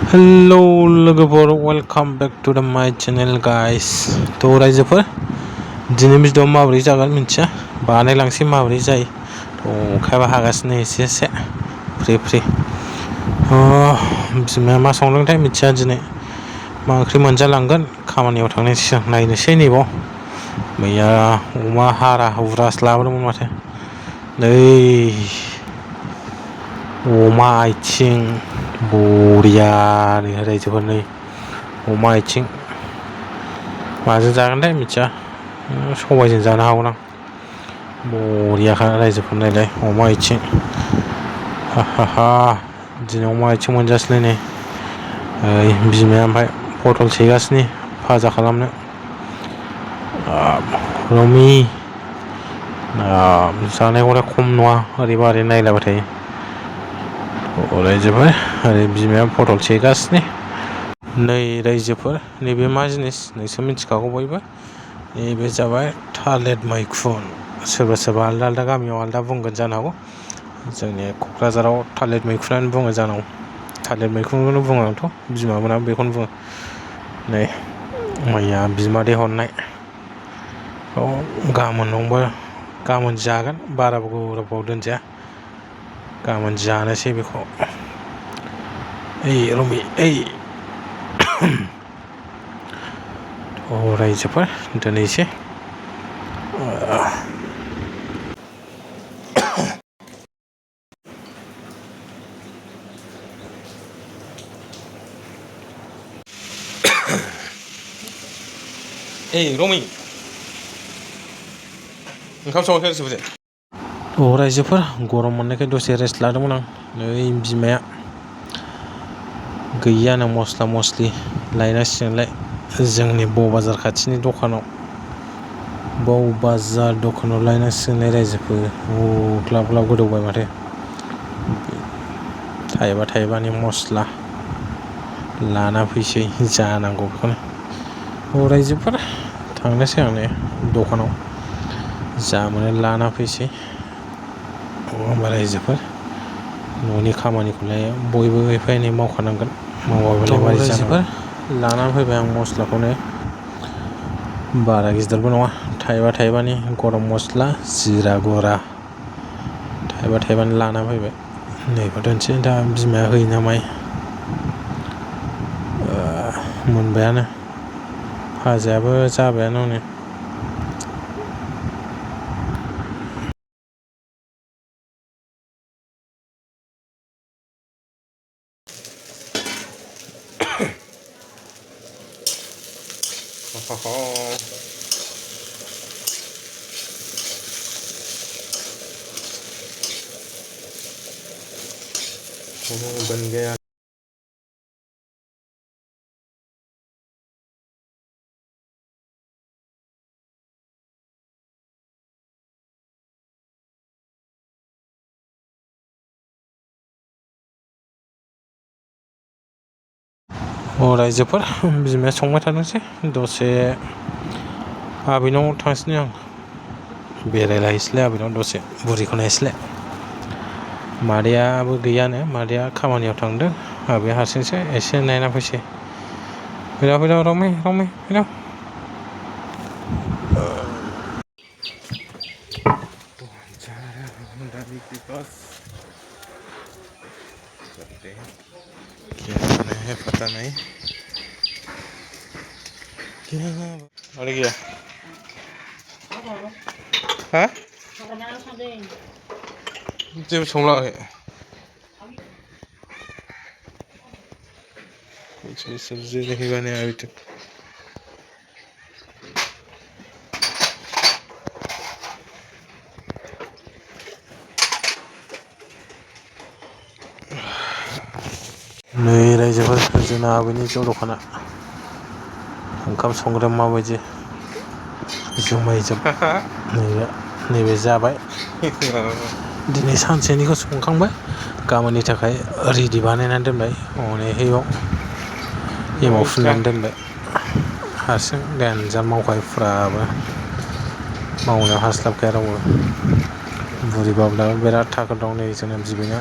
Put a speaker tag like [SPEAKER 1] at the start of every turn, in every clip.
[SPEAKER 1] Hello लोगोफोर welcome back to द माय चेनेल गाइस। थ' रायजोफोर दिनै भिडिअ माबोरै जागोन मिथिया, बानायलांसै माबोरै जायो। थ' अखायाबो हागासिनो एसे एसे फ्रि फ्रि। बिमाया मा संदोंथाय मिथिया, दिनै मा ओंख्रि मोनजालांगोन। खामानियाव थांनायनि सिगां नायनोसै नैबाव। मैया अमा हारा हुरासो लाबोदोंमोन माथो। नै अमा आथिं बरियानो रायजोफोर, नै अमा आथिं माजों जागोनथाय मिथिया, सबायजों जानो हागौदां। बरियाखा रायजोफोर, नायलाय अमा आथिं। हा हा हा दिनै अमा आथिं मोनजासैलाय नै। बिमाया ओमफ्राय पटल सेगासिनो फाजा खालामनो। रमि जानायखौलाय खम नङा, ओरैबा ओरै नायलायबाय थायो। रायजोफोर ओरै बिमाया पटल सेगासिनो। नै रायजोफोर, नैबे मा जिनिस नोंसोर मिथिखागौ बयबो। नैबे जाबाय थालिर मैखुन। सोरबा सोरबा आलदा आलदा गामियाव आलदा बुंगोन जानो हागौ। जोंनि क'क्राझाराव थालिर मैखुनानो बुङो जानांगौ। थालिर मैखुनखौनो बुङो, आंथ' बिमामोनहा बेखौनो बुङो। नै मैया बिमादै हरनाय। गाबोन नंबा गाबोन जागोन, बारा गोबाव दोनजाया। गाबोन जानोसै बेखौ। ओइ रमि ओइ रायजोफोर दोनहैसै। ओइ रमि ओंखाम सङाखै जोबोदे। रायजोफोर गरम मोननायखाय दसे रेस्ट लादोंमोन आं। नै बिमाया गैयानो मस्ला मस्लि लायनांसिगोनलाय जोंनि ब बाजार खाथिनि दखानाव। बाव बाजार दखानाव लायनांसिगोनलाय रायजोफोर। ग्लाब ग्लाब गोदौबाय माथो। थाइबा थाइबानि मस्ला लाना फैसै, जानांगौ बेखौनो। रायजोफोर थांनोसै आं नै दखानाव, जा मोनो लाना फैसै। रायजोफोर न'नि खामानिखौलाय बयबो एफा एनै मावखानांगोन, मावाबालाय मारै जानांगौ। लानानै फैबाय आं मस्लाखौनो, बारा गिदिरबो नङा। थाइबा थाइबानि गरम मस्ला, जिरा गुरा थाइबा थाइबानि लाना फैबाय। नैबेखौ दोनसै, दा बिमाया होयो ना मायो। मोनबायानो, फाजायाबो जाबायानो हनै। बन गया। रायजोफोर बिमाया संबाय थादोंसै, दसे आबैनाव थांसैनो आं। बेरायलायहैसैलाय आबैनाव दसे, बुरिखौ नायहैसैलाय। मादैयाबो गैयानो, मादैया खामानियाव थांदों। आबैया हारसिंसो, एसे नायना फैसै। फैलाव फैलाव रमि रमि फैलाव। क्या है पता नहीं। अरे गया हा जेबो संलाङाखै। सब्जी नहीं बने अभी तक। नै रायजोफोर, जोंना आबैनि जौ दखाना। ओंखाम संग्राया माबायदि जुमायजों। नैबे जाबाय। दिनै सानसेनिखौ संखांबाय, गाबोननि थाखाय रेडि बानायनानै दोनबाय। हनैहायबाव एमाव फुननानै दोनबाय। हारसिं देनजार मावखायो फुराबो, मावनायाव हास्लाबखाया रावबो। बुरि बाब्लाबो बिराद थाखो दं नै जोंना बिबैना।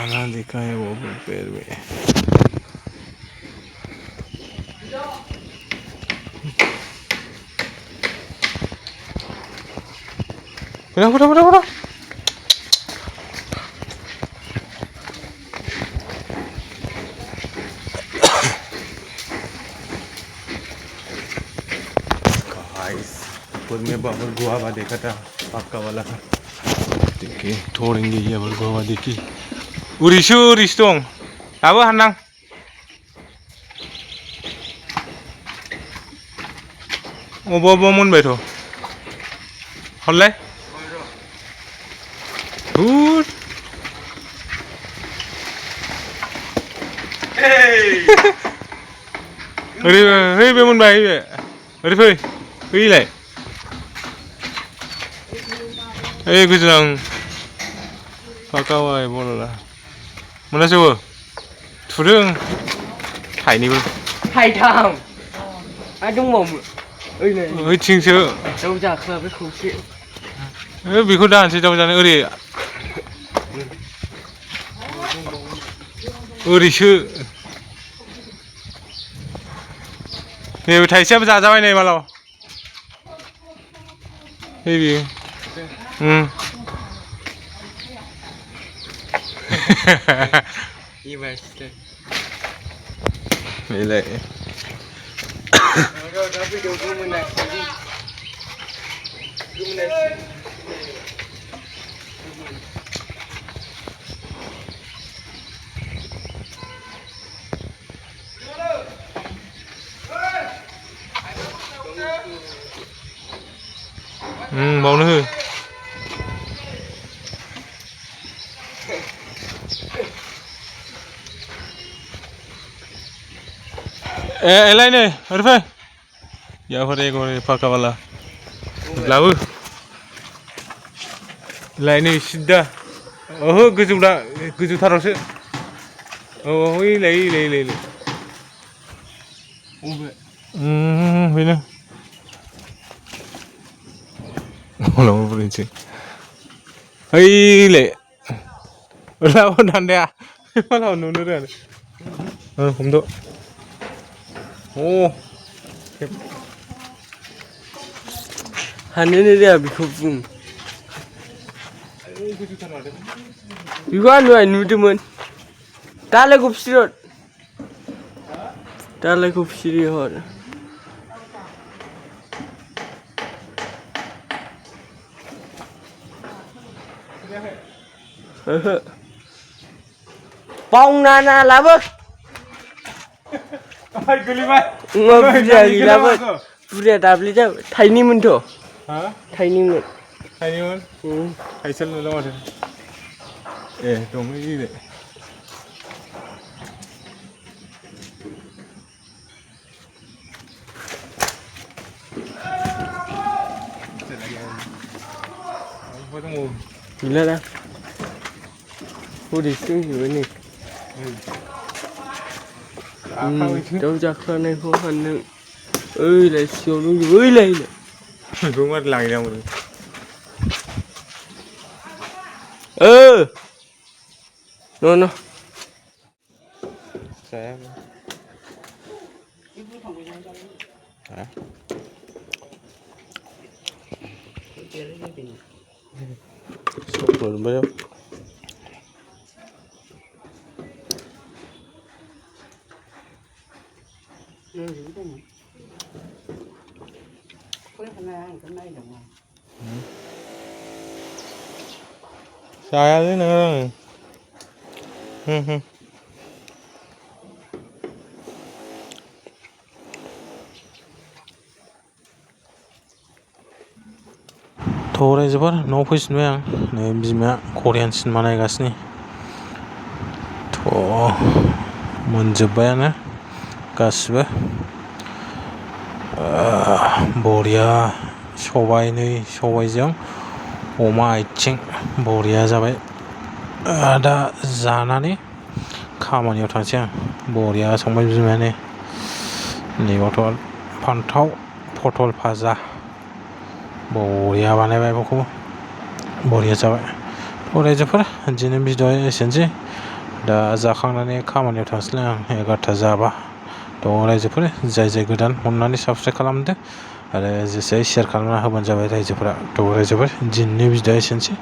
[SPEAKER 1] खाना दिखाए वो पेड़ में बड़ा ऊपर में बाबर गुआवा देखा था पक्का वाला देखिए थोड़ेंगे ये बाबर गुआवा देखी उरिसु दं दाबो हाननां अबाव मोनबायथ' हरलाय हुद ओरै बे मोनबाय बे ओरै फै फैलाय ओइ गोजों पाकावाय बलला मोनासैबो थुदों थाइनैबो
[SPEAKER 2] थाइथाम आरो दंबावो
[SPEAKER 1] ओइथिंसो
[SPEAKER 2] दाउ जाखोआ बे खौसे
[SPEAKER 1] बेखौ दानसै दाउ जानो ओरैसो नैबे थाइसेयाबो जाजाबाय नै मालाव नैबे बेलाय बावनो हो एलाय नै ओरै फै यावर एक और पाका वाला लाबो लाय नै सिद्दा ओहो गोजौदा गोजौथारावसो ओइलाय बेनो उनाव बुरैसै ओइलाय लाबो दान्दाया मालाव नुनो रोङा हमद'
[SPEAKER 2] हानोनो रोङा बेखौ बुं बेखौ आं दहाय नुदोंमोन दालायखौ फिसिहर दालायखौ फिसिहर ओहो बावना लाबो बुरजा गैलाबो बुरजा दाब्ले जाबाय थाइनैमोनथ' थाइनैमोन
[SPEAKER 1] थाइसेल' नुला माथो ए दं ओइलाय
[SPEAKER 2] gila dah udah dingin ni đâu ra khơi này khó khăn nữa ơi lại siêu luôn ơi lại
[SPEAKER 1] đúng mất lại đâu rồi
[SPEAKER 2] nó
[SPEAKER 1] xem sốt rồi bây giờ saya ini neng, थोरै जोबोर न'आव फैफिनबाय आं नै बिमाया Korean cinema नायगासिनो मोनजोब्बायानो गासिबो बरिया सबायजों अमा आथिं बरिया जाबाय दा जानानै खामानियाव थांसै आं बरिया संबाय बिमायानो नैबावथ' फान्थाव पटल भाजा बरिया बानायबाय बेखौबो बरिया जाबाय रायजोफोर दिनै भिडिअ'आ एसेनोसै दा जाखांनानै खामानियाव थांसैलाय आं 11ता जाबा रायजोफोर जाय गोदान अननानै साबस्क्राइब खालामदो आरो जेसे शेयार खालामना होबानो जाबाय रायजोफोरा रायजोफोर दिनैनि भिडिअ'आ एसेनोसै